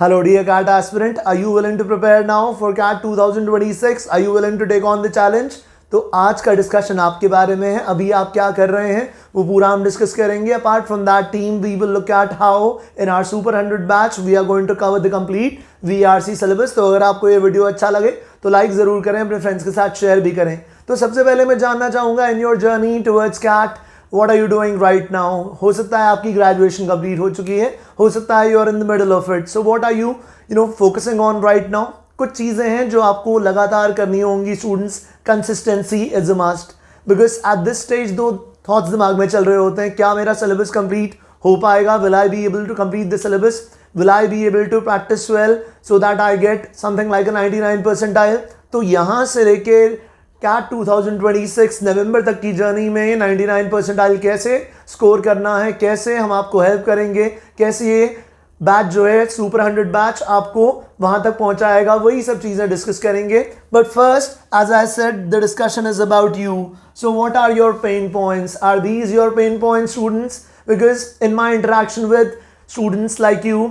Hello dear CAT aspirant, are you willing to prepare now for CAT 2026? Are you willing to take on the challenge? तो आज का discussion आपके बारे में है. अभी आप क्या कर रहे हैं वो पूरा हम डिस्कस करेंगे. Apart from that team we will look at how in our super 100 batch we are going to cover the complete VRC syllabus. तो अगर आपको ये वीडियो अच्छा लगे तो लाइक ज़रूर करें, अपने फ्रेंड्स के साथ शेयर भी करें. तो सबसे पहले मैं जानना चाहूँगा in your journey towards CAT what are you doing right now. हो सकता है आपकी ग्रेजुएशन कंप्लीट हो चुकी है, हो सकता है you are in the middle of it. So what are you focusing on right now. कुछ चीज़ें हैं जो आपको लगातार करनी होंगी students. Consistency is a must because at this stage दो थॉट्स दिमाग में चल रहे होते हैं. क्या मेरा सिलेबस कंप्लीट हो पाएगा? Will I be able to complete the syllabus? Will I be able to practice well so that I get something like a 99 percentile. तो यहाँ से लेके CAT 2026 नवंबर तक की जर्नी में 99 परसेंटाइल कैसे स्कोर करना है, कैसे हम आपको हेल्प करेंगे, कैसे ये बैच जो है सुपर 100 बैच आपको वहां तक पहुंचाएगा, वही सब चीजें डिस्कस करेंगे. But first as I said the discussion is about you. So what are your pain points? Are these your pain points students? Because in my interaction with students like you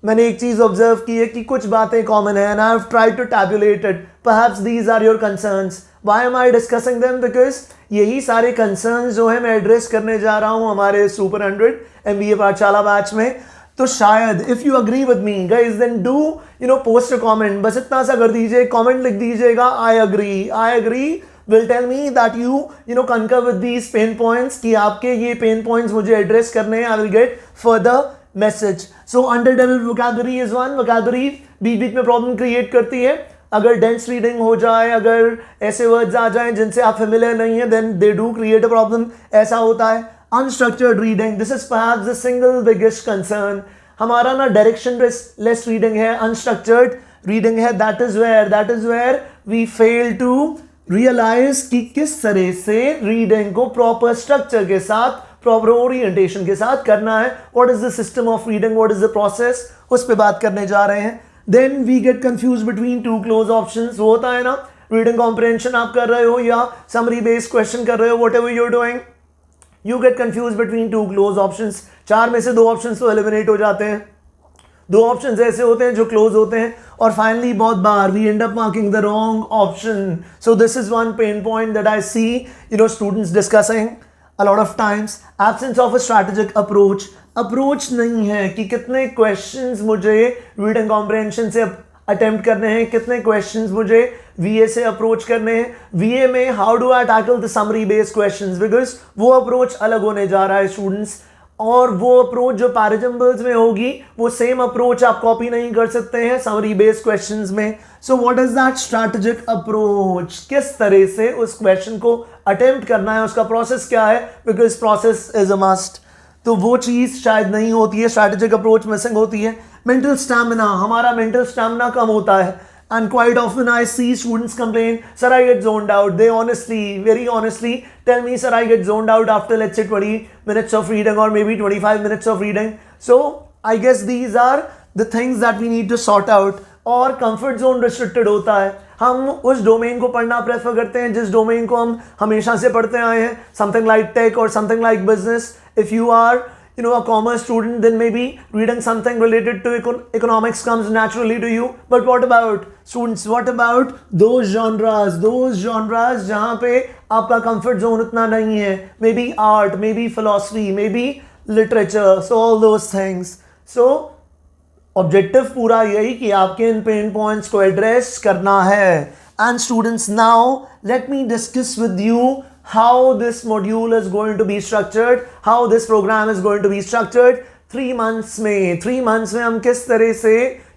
मैंने एक चीज observe की है कि कुछ बातें common है and I have tried to tabulate it. Perhaps these are your concerns. Why am I discussing them? Because यही सारे कंसर्न्स जो है मैं एड्रेस करने जा रहा हूं हमारे सुपर 100 MBA पाठशाला बैच में. तो शायद if you agree with me guys then do post a comment. बस इतना सा कर दीजिए, कमेंट लिख दीजिएगा I agree will tell me that you concur with these pain points कि आपके ये pain points मुझे एड्रेस करने हैं. I will get further message. So underdeveloped vocabulary is one. vocabulary बीच बीच में प्रॉब्लम क्रिएट करती है. अगर डेंस रीडिंग हो जाए, अगर ऐसे वर्ड्स आ जाएं जिनसे आप फेमिलियर नहीं है, then they do create a problem. ऐसा होता है. Unstructured reading, this is perhaps the single biggest concern. हमारा ना डायरेक्शन लेस रीडिंग है, अनस्ट्रक्चर्ड रीडिंग है. That is where we fail to realize कि किस तरह से रीडिंग को प्रॉपर स्ट्रक्चर के साथ, प्रॉपर ओरिएंटेशन के साथ करना है. What is the system of reading, what is the process, उस पर बात करने जा रहे हैं. Then we get confuse between two close options. वो होता है ना, रीडिंग कॉम्प्रिहेंशन आप कर रहे हो या समरी बेस्ड क्वेश्चन कर रहे हो, what ever you're doing, you get confuse between two close options. चार में से दो ऑप्शंस तो एलिमिनेट हो जाते हैं. दो ऑप्शंस ऐसे होते हैं जो क्लोज होते हैं. और फाइनली बहुत बार we end up marking the wrong option. So this is one pain point that I see students discussing a lot of times. Absence of a strategic approach नहीं है कि कितने क्वेश्चंस मुझे रीडिंग कॉम्प्रिहेंशन से attempt करने हैं, कितने questions मुझे VA से अप्रोच करने हैं. VA में how do I tackle the summary based questions, because वो अप्रोच अलग होने जा रहा है स्टूडेंट्स. और वो अप्रोच जो पैराजम्बल्स में होगी वो सेम अप्रोच आप कॉपी नहीं कर सकते हैं समरी बेस्ड क्वेश्चंस में. So what is that strategic approach? किस तरह से उस क्वेश्चन को अटेम्प्ट करना है, उसका प्रोसेस क्या है, because process is a must. तो वो चीज़ शायद नहीं होती है, स्ट्रैटेजिक अप्रोच मिसिंग होती है. मेंटल स्टैमिना, हमारा मेंटल स्टैमिना कम होता है. And quite often I see students complain, sir, I get zoned out. They very honestly tell me, sir, I get zoned out after let's say 20 minutes of reading or maybe 25 minutes of reading. So I guess these are the things that we need to sort out. और comfort zone restricted होता है. हम उस domain को पढ़ना prefer करते हैं जिस डोमेन को हम हमेशा से पढ़ते आए हैं. Something like tech or something like business. If you are a commerce student, then maybe reading something related to economics comes naturally to you. But what about students? What about those genres जहाँ पे आपका comfort zone उतना नहीं है? Maybe art, maybe philosophy, maybe literature. So all those things. So objective पूरा यही कि आपके इन pain points को address करना है. And students, now let me discuss with you how this module is going to be structured, how this program is going to be structured. 3 months में हम किस तरह से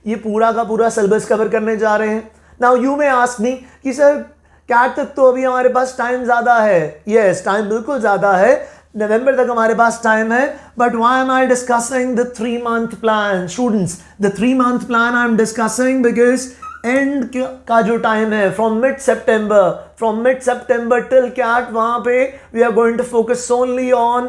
ये पूरा का पूरा सिलेबस कवर करने जा रहे हैं. Now you may ask me कि सर CAT तक तो अभी हमारे पास टाइम ज़्यादा है. Yes, टाइम बिल्कुल ज़्यादा है, नवंबर तक हमारे पास टाइम है. But why am I discussing the 3-month plan? Students, the 3-month plan I am discussing because end का जो टाइम है from mid September till CAT, वहां पे we are going to focus solely on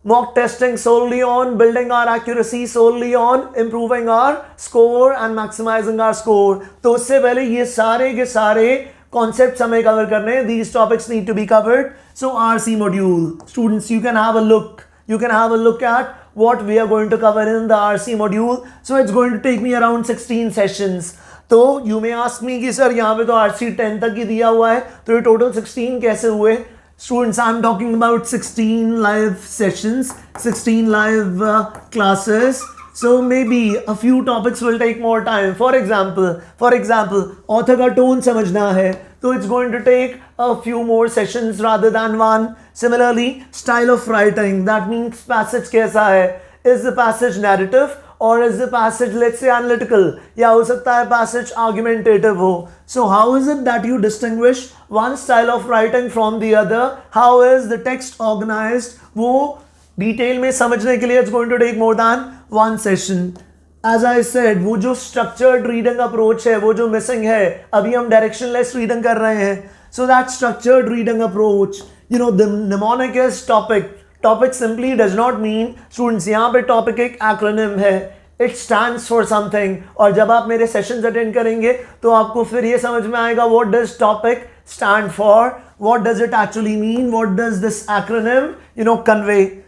mock testing, solely on building our accuracy, solely on improving our score and maximizing our score. तो उससे पहले ये सारे के सारे कॉन्सेप्ट्स हमें कवर करने हैं. These topics need to be covered. So RC module, students, you can have a look at what we are going to cover in the RC module. So it's going to take me around 16 sessions. तो you may ask me कि sir यहाँ पे तो RC 10 तक ही दिया हुआ है, तो ये total 16 कैसे हुए? Students, I'm talking about 16 live sessions, 16 live classes. So maybe a few topics will take more time. For example, author का tone समझना है, तो it's going to take a few more sessions rather than one. Similarly, style of writing, that means passage कैसा है? Is the passage narrative or is the passage, let's say, analytical? या हो सकता है passage argumentative हो. So how is it that you distinguish one style of writing from the other? How is the text organized? वो detail में समझने के लिए it's going to take more than one session. As I said, वो जो structured reading approach है, वो जो missing है, अभी हम directionless reading कर रहे हैं. So that structured reading approach, you know, the mnemonic is topic. Topic simply does not mean, students, यहाँ पे topic एक acronym है. It stands for something. और जब आप मेरे sessions attend करेंगे, तो आपको फिर ये समझ में आएगा what does topic stand for? What does it actually mean? What does this acronym, you know, convey?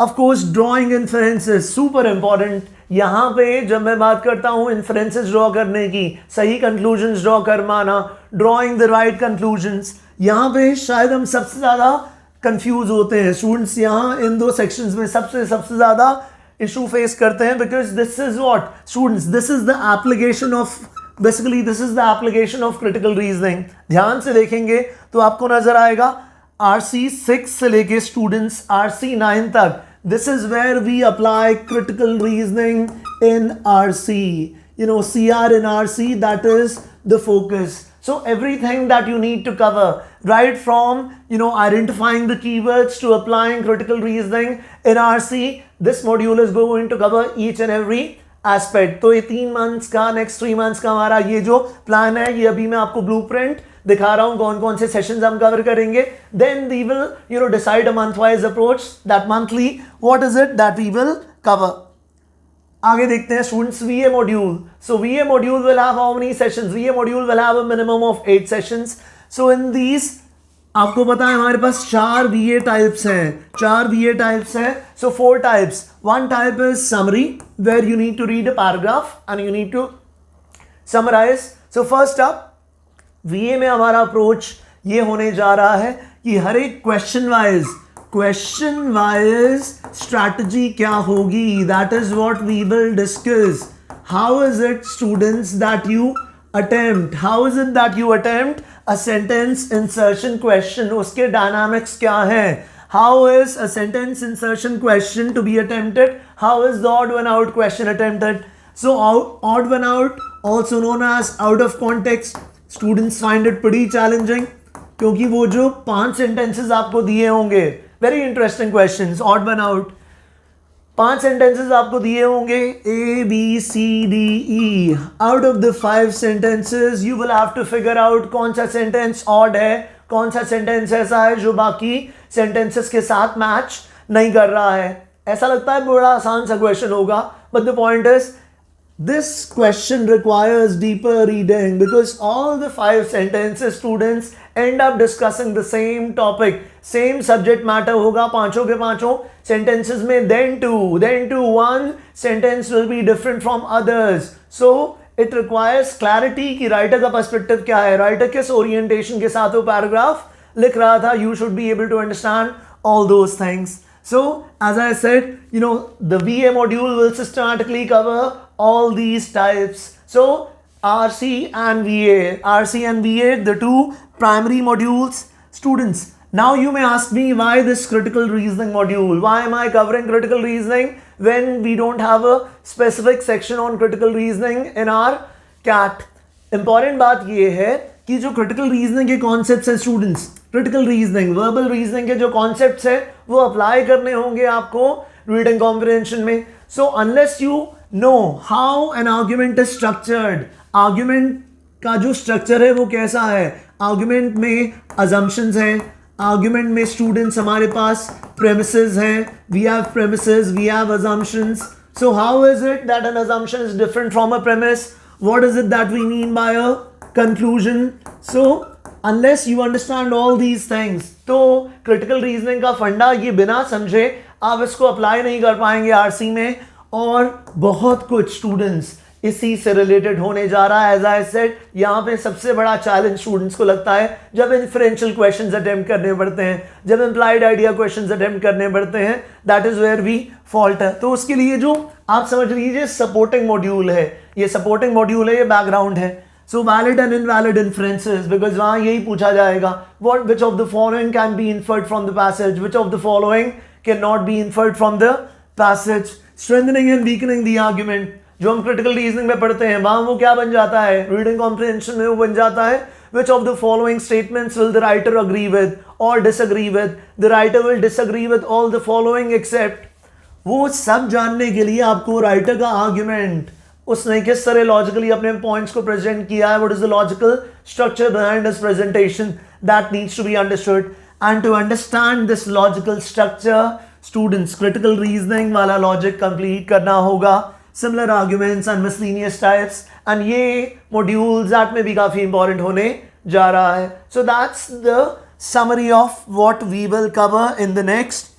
Of course, drawing inferences, super important. यहाँ पे जब मैं बात करता हूँ inferences draw करने की, सही conclusions draw कर माना, drawing the right conclusions, यहाँ पे शायद हम सबसे ज़्यादा confuse होते हैं. Students यहाँ इन दो sections में सबसे ज़्यादा issue face करते हैं, because this is what? Students, this is the application of, basically this is the application of critical reasoning. ध्यान से देखेंगे तो आपको नज़र आएगा RC 6 से लेके students RC 9 तक. This is where we apply critical reasoning in RC. You know, CR in RC, that is the focus. So everything that you need to cover, right from, you know, identifying the keywords to applying critical reasoning in RC, this module is going to cover each and every aspect. तो ये 3 months का, next 3 months का हमारा ये जो plan है, ये अभी मैं आपको blueprint दिखा रहा हूँ कौन कौन से सेशंस हम कवर करेंगे. Then we will, you know, decide a month wise approach that monthly what is it that we will cover. आगे देखते हैं students VA module. So VA module will have how many sessions? VA module will have a minimum of 8 sessions. So in these, आपको पता है हमारे पास 4 VA types हैं. 4 VA types हैं. So 4 types. One type is summary, where you need to read a paragraph and you need to summarise. So first up, VA में हमारा approach ये होने जा रहा है कि हर एक क्वेश्चन वाइज स्ट्रैटेजी क्या होगी. That is what we will discuss. How is it students that you attempt, how is it that you attempt a sentence insertion question, उसके डायनामिक्स क्या हैं. How is a sentence insertion question to be attempted, how is the odd one out question attempted. So odd one out, also known as out of context, students find it pretty challenging, क्योंकि वो जो 5 sentences आपको दिए होंगे, very interesting questions, odd one out. 5 sentences आपको दिए होंगे, ABCDE. Out of the 5 sentences you will have to figure out कौन सा सेंटेंस ऑड है, कौन सा सेंटेंस ऐसा है जो बाकी सेंटेंसेस के साथ मैच नहीं कर रहा है. ऐसा लगता है बड़ा आसान सा क्वेश्चन होगा, but the point is this question requires deeper reading, because all the 5 sentences, students, end up discussing the same topic, same subject matter होगा पांचों के पांचों sentences में. then to one sentence will be different from others. So it requires clarity कि writer का perspective क्या है, writer किस ओरिएंटेशन के साथ वो पैराग्राफ लिख रहा था. You should be able to understand all those things. So as I said, you know, the VA module will systematically cover all these types. So RC and VA, the 2 primary modules. Students, now you may ask me, why this critical reasoning module? Why am I covering critical reasoning when we don't have a specific section on critical reasoning in our CAT? Important बात ये है कि जो critical reasoning के concepts हैं students, critical reasoning, verbal reasoning के जो concepts हैं वो apply करने होंगे आपको reading comprehension में. So unless you know how an argument is structured, argument का जो structure है वो कैसा है, argument में assumptions हैं, argument में students हमारे पास premises हैं, we have premises, we have assumptions. So how is it that an assumption is different from a premise? What is it that we mean by a conclusion? So unless you understand all these things, तो critical reasoning का फंडा ये बिना समझे आप इसको apply नहीं कर पाएंगे आरसी में, और बहुत कुछ स्टूडेंट्स इसी से रिलेटेड होने जा रहा है। एज आई सेड, यहाँ पे सबसे बड़ा चैलेंज स्टूडेंट्स को लगता है जब इन्फरेंशियल क्वेश्चंस अटेम्प्ट करने पड़ते हैं, जब इम्प्लाइड आइडिया क्वेश्चंस अटेम्प्ट करने पड़ते हैं, that is where we fault है। तो उसके लिए जो आप समझ लीजिए सपोर्टिंग मॉड्यूल है, ये सपोर्टिंग मॉड्यूल है, ये बैकग्राउंड है। So valid and invalid inferences, because वहाँ यही पूछा जाएगा what which of the following can be inferred from the passage, which of the following can not be inferred from the passage. Strengthening and weakening the argument, जो हम critical reasoning में पढ़ते हैं वहां वो क्या बन जाता है, रीडिंग कॉम्प्रिहेंशन में वो बन जाता है which of the following statements will the writer agree with or disagree with, the writer will disagree with all the following except। वो सब जानने के लिए आपको राइटर का आर्ग्यूमेंट, उसने किस तरह लॉजिकली अपने पॉइंट्स को प्रेजेंट किया है, what is the logical structure behind this presentation, that needs to be understood. And to understand this logical structure students critical reasoning वाला लॉजिक कंप्लीट करना होगा, similar arguments and miscellaneous types, and ये module that में भी काफी important होने जा रहा है। So that's the summary of what we will cover in the next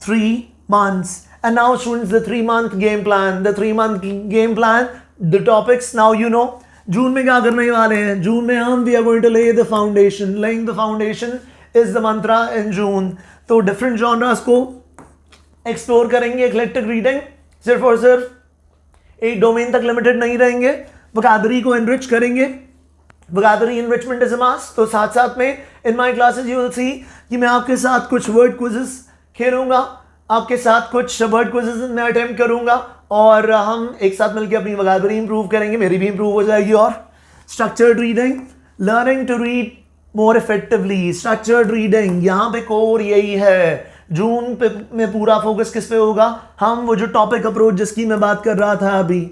3 months. And now students, the 3-month game plan, the 3-month game plan, the topics now you know। जून में क्या करने वाले हैं, जून में हम we are going to lay the foundation, laying the foundation is the mantra in June। तो different genres को explore करेंगे, eclectic reading सिर्फ और सिर्फ एक डोमेन तक लिमिटेड नहीं रहेंगे, vocabulary को enrich करेंगे, vocabulary enrichment is a must। तो साथ साथ में in my classes you will see कि मैं आपके साथ कुछ word quizzes खेलूंगा, आपके साथ कुछ वर्ड क्विज़ेस में अटेम्प्ट करूंगा, और हम एक साथ मिलकर अपनी वोकैबुलरी इंप्रूव करेंगे, मेरी भी इंप्रूव हो जाएगी। और structured reading, learning to read more effectively, structured reading यहाँ पे कोर यही है। जून पे में पूरा फोकस किस पे होगा, हम वो जो टॉपिक अप्रोच जिसकी मैं बात कर रहा था अभी,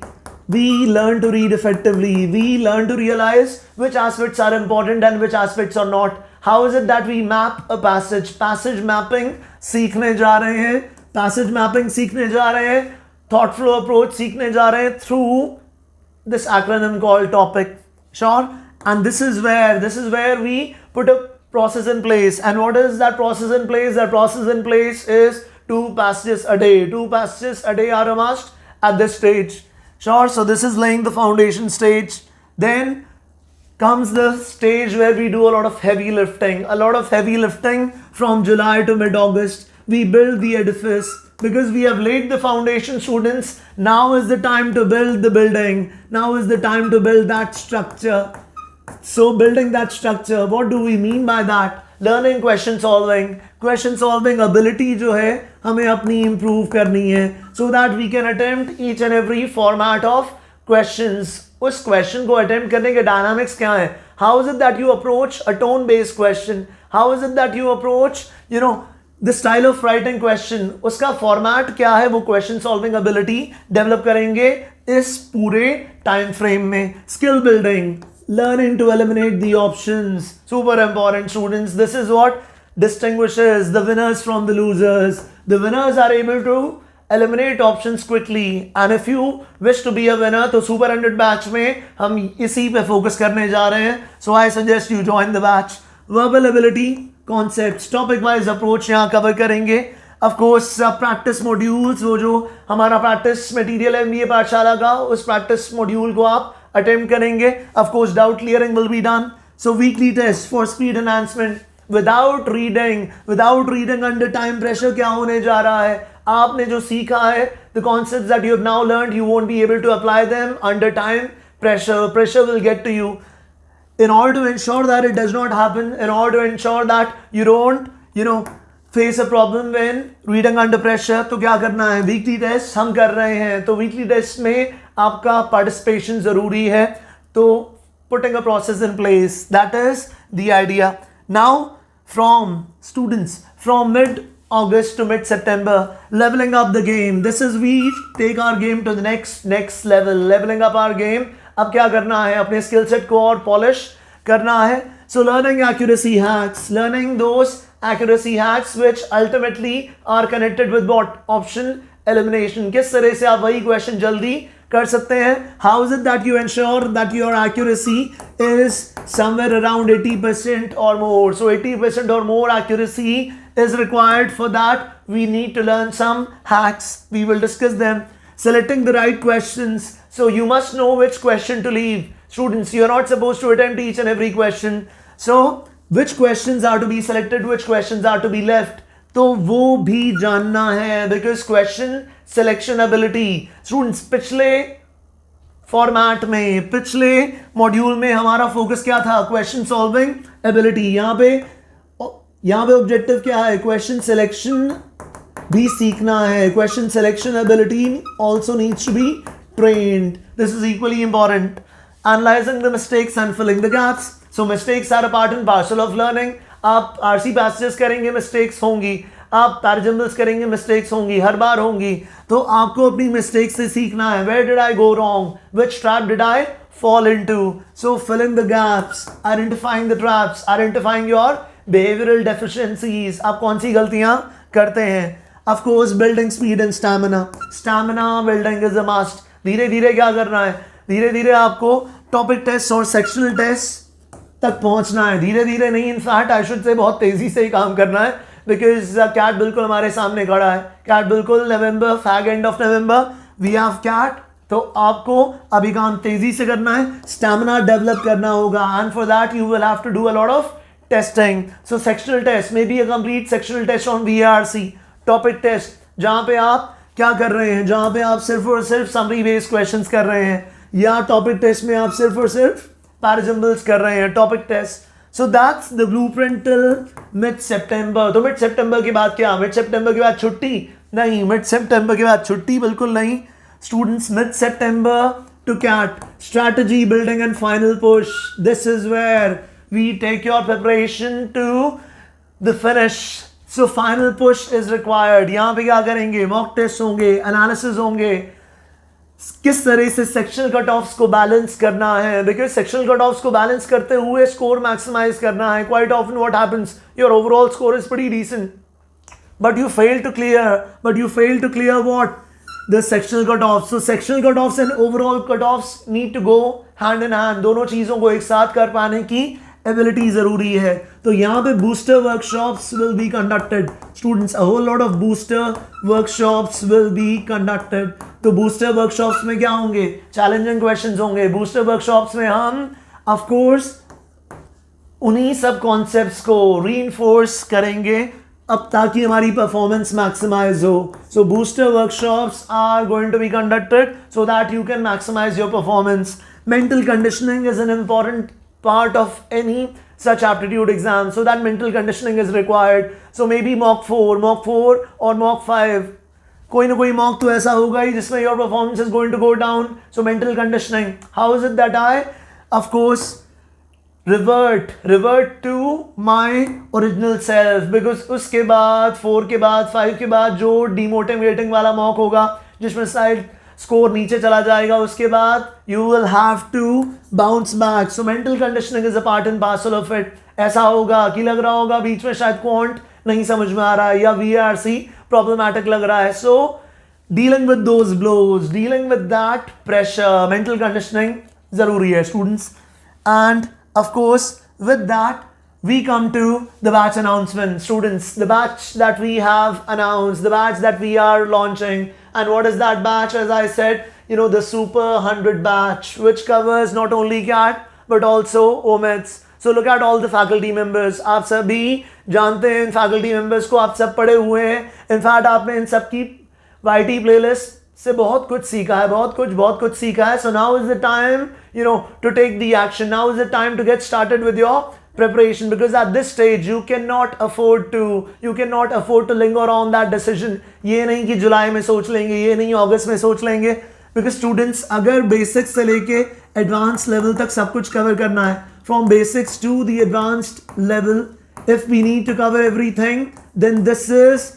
we learn to read effectively, we learn to realize which aspects are important and which aspects are not। How is it that we map a passage, passage mapping सीखने जा रहे हैं, passage mapping सीखने जा रहे हैं, thought flow approach सीखने जा रहे हैं through this acronym called topic, sure। And this is where we put a process in place। And what is that process in place? That process in place is 2 passages a day, 2 passages a day are a must at this stage, sure। So this is laying the foundation stage। Then comes the stage where we do a lot of heavy lifting, from July to mid-August। We build the edifice because we have laid the foundation, students। Now is the time to build the building, now is the time to build that structure। So building that structure, what do we mean by that? Learning question solving ability जो है हमें अपनी improve करनी है, so that we can attempt each and every format of questions। उस question को attempt करने के डायनामिक्स क्या है, how is it that you approach a tone based question, how is it that you approach the style of writing question, उसका format क्या है, वो क्वेश्चन सॉल्विंग एबिलिटी डेवलप करेंगे इस पूरे टाइम फ्रेम में। Skill building, learning to eliminate the options, super important students। This is what distinguishes the winners from the losers। The winners are able to eliminate options quickly, and if you wish to be a winner तो super 100 batch में हम इसी पे focus करने जा रहे हैं। So I suggest you join the batch। Verbal ability concepts, topic wise approach यहाँ कवर करेंगे। Of course practice modules, वो जो हमारा प्रैक्टिस मटेरियल है MBA पाठशाला का, उस प्रैक्टिस मॉड्यूल को आप अटेम्प्ट करेंगे। Of course doubt clearing will be done। So weekly test for speed enhancement। Without reading under time pressure क्या होने जा रहा है, आपने जो सीखा है, the concepts that you have now learned, you won't be able to apply them under time pressure will get to you। In order to ensure that it does not happen, in order to ensure that you don't face a problem when reading under pressure, तो क्या करना है, weekly test हम कर रहे हैं। तो weekly test में आपका पार्टिसिपेशन जरूरी है, तो putting a process in place, that is the idea। Now from students, from mid-August to mid-September, leveling up the game। This is we take our game to the next level, leveling up our game। अब क्या करना है, अपने skill set को और polish करना है। So learning accuracy hacks, learning those accuracy hacks which ultimately are connected with what? Option elimination। किस तरह से आप वही क्वेश्चन जल्दी कर सकते हैं। How is it that you ensure that your accuracy is somewhere around 80% or more? So 80% or more accuracy is required for that we need to learn some hacks. We will discuss them. Selecting the right questions. So you must know which question to leave. Students, you are not supposed to attempt each and every question. So which questions are to be selected, which questions are to be left, तो वो भी जानना है. Because question selection ability. Students, पिछले format में, पिछले module में हमारा फोकस क्या था? Question solving ability. यहाँ पे ऑब्जेक्टिव क्या है? क्वेश्चन सिलेक्शन भी सीखना है. Question selection ability also needs to be trained. This is equally important. Analysing the mistakes and filling the gaps. So mistakes are a part and parcel of learning. आप RC passages करेंगे, mistakes होंगी. आप parajumbles करेंगे, mistakes होंगी, हर बार होंगी. तो आपको अपनी मिस्टेक्स से सीखना है. Where did I go wrong? Which trap did I fall into? So filling the gaps, identifying the traps, identifying your behavioral deficiencies. आप कौन सी गलतियां करते हैं? Of course, building speed and stamina. Stamina building is a must. धीरे धीरे क्या करना है? धीरे धीरे आपको टॉपिक टेस्ट और सेक्शनल टेस्ट तक पहुंचना है. धीरे धीरे नहीं, इनफैक्ट आई शुड से बहुत तेजी से ही काम करना है. बिकॉज कैट बिल्कुल हमारे सामने खड़ा है. कैट बिल्कुल नवंबर, fag end of November we have CAT. तो आपको अभी काम तेजी से करना है. स्टैमिना डेवलप करना होगा. And for that you will have to do a lot of testing. So sectional test may be a complete sectional test on VARC. Topic test जहां पे आप क्या कर रहे हैं? जहां पे आप सिर्फ और सिर्फ समरी बेस्ड क्वेश्चंस कर रहे हैं, या टॉपिक टेस्ट में आप सिर्फ और सिर्फ पैराजम्बल्स कर रहे हैं. Topic test. So that's the blueprint till mid September. तो मिड सितंबर के बाद क्या? मिड सितंबर के बाद छुट्टी नहीं. मिड सितंबर के बाद छुट्टी बिल्कुल नहीं. Students, mid-September to CAT, strategy building and final push. This is where we take your preparation to the finish. So final push is required. यहाँ पे क्या करेंगे? Mock tests होंगे, analysis होंगे. किस तरह से सेक्शनल कट ऑफ्स को बैलेंस करना है? बिकॉज सेक्शनल कट ऑफ्स को बैलेंस करते हुए स्कोर मैक्सिमाइज करना है. Quite often what happens, your overall score is pretty decent, but you fail to clear what? The sectional cutoffs. So sectional cutoffs and overall cutoffs need to go hand in hand. दोनों चीजों को एक साथ कर पाने की ability जरूरी है. तो यहाँ पे booster workshops will be conducted. Students, a whole lot of booster workshops will be conducted. तो booster workshops में क्या होंगे? Challenging questions होंगे. Booster workshops में हम of course उन्हीं सब concepts को reinforce करेंगे अब ताकि हमारी परफॉर्मेंस मैक्सिमाइज हो. So booster workshops are going to be conducted so that you can maximize your performance. Mental conditioning is an important part of any such aptitude exam, so that mental conditioning is required. So maybe mock 4 or mock 5. कोई ना कोई mock तो ऐसा होगा ही जिसमें your performance is going to go down. So mental conditioning. How is it that I, of course, revert to my original self? Because उसके बाद 4 के बाद 5 के बाद जो demotivating वाला mock होगा जिसमें साइड स्कोर नीचे चला जाएगा, उसके बाद you will have to bounce back. So mental conditioning is a part and parcel of it. ऐसा होगा कि लग रहा होगा बीच में शायद क्वांट नहीं समझ में आ रहा है या VARC प्रॉब्लमैटिक लग रहा है. So dealing with those blows, dealing with that pressure, mental conditioning जरूरी है students. And of course with that we come to the batch announcement. Students, the batch that we have announced, the batch that we are launching. And what is that batch? As I said, the Super 100 batch, which covers not only CAT but also OMITS. So look at all the faculty members. आप सभी जानते हैं इन faculty members को, आप सब पढ़े हुए हैं. In fact आपने इन सब की YT playlist से बहुत कुछ सीखा है, बहुत कुछ सीखा है. So now is the time, to take the action. Now is the time to get started with your preparation, because at this stage you cannot afford to linger on that decision. ये नहीं कि जुलाई में सोच लेंगे, ये नहीं अगस्त में सोच लेंगे. Because students, अगर basics से लेके advanced level तक सब कुछ cover करना है, from basics to the advanced level, if we need to cover everything, then this is,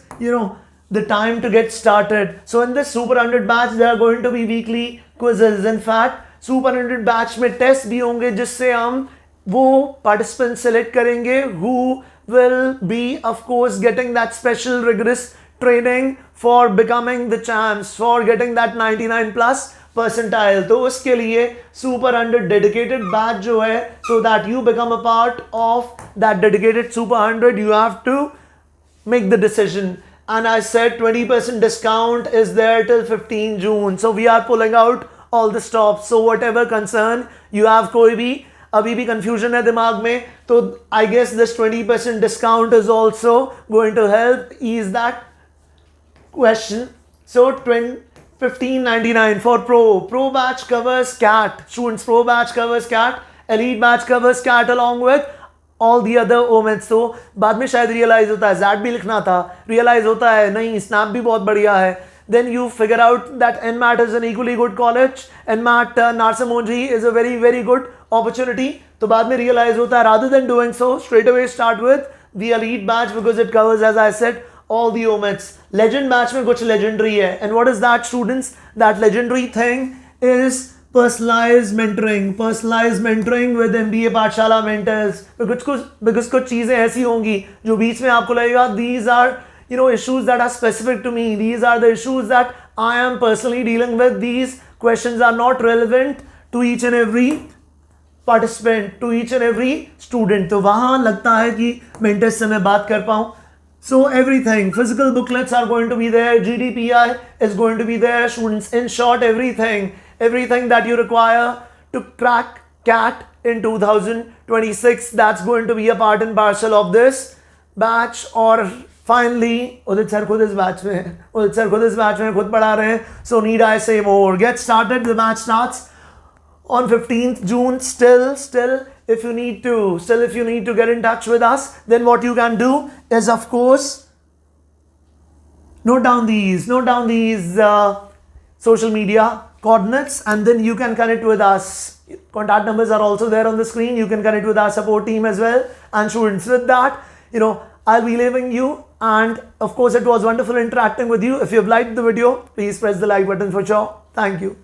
the time to get started. So in this Super 100 batch, there are going to be weekly quizzes. In fact, Super 100 batch में test भी होंगे जिससे हम वो participants select करेंगे who will be of course getting that special rigorous training for becoming the champs, for getting that 99 plus percentile. तो उसके लिए Super 100 dedicated batch जो है, so that you become a part of that dedicated Super 100, you have to make the decision. and I said 20% discount is there till 15 June. So we are pulling out all the stops. So whatever concern you have, कोई भी अभी भी confusion है दिमाग में, तो I guess this 20% discount is also going to help ease that question. So 1599 for pro batch covers CAT students, pro batch covers CAT, elite batch covers CAT along with all the other omens. So बाद में शायद realize होता है ZAT भी लिखना था, realize होता है नहीं स्नैप भी बहुत बढ़िया है, then you figure out that NMAT is an equally good college, NMAT Narsum Monjhi is a very very good opportunity. तो बाद में realize होता है rather than doing so, straight away start with the elite batch because it covers, as I said, all the omens. Legend batch में कुछ legendary है, and what is that students? That legendary thing is personalized mentoring with MBA पाठशाला mentors. Because कुछ चीजें ऐसी होंगी जो बीच में आपको लगेगा these are issues that are specific to me, these are the issues that I am personally dealing with, these questions are not relevant to each and every participant, to each and every student. तो वहाँ लगता है कि mentors से मैं बात कर पाऊँ. So everything, physical booklets are going to be there, GDPI is going to be there, students. In short, everything that you require to crack CAT in 2026, that's going to be a part and parcel of this batch. Or finally, Udit sir खुद इस batch में खुद पढ़ा रहे हैं. So need I say more? Get started. The batch starts on 15th June. Still if you need to get in touch with us, then what you can do is, of course, note down these social media coordinates, and then you can connect with us. Contact numbers are also there on the screen. You can connect with our support team as well. And students, with that, I'll be leaving you. And of course, it was wonderful interacting with you. If you've liked the video, please press the like button for sure. Thank you.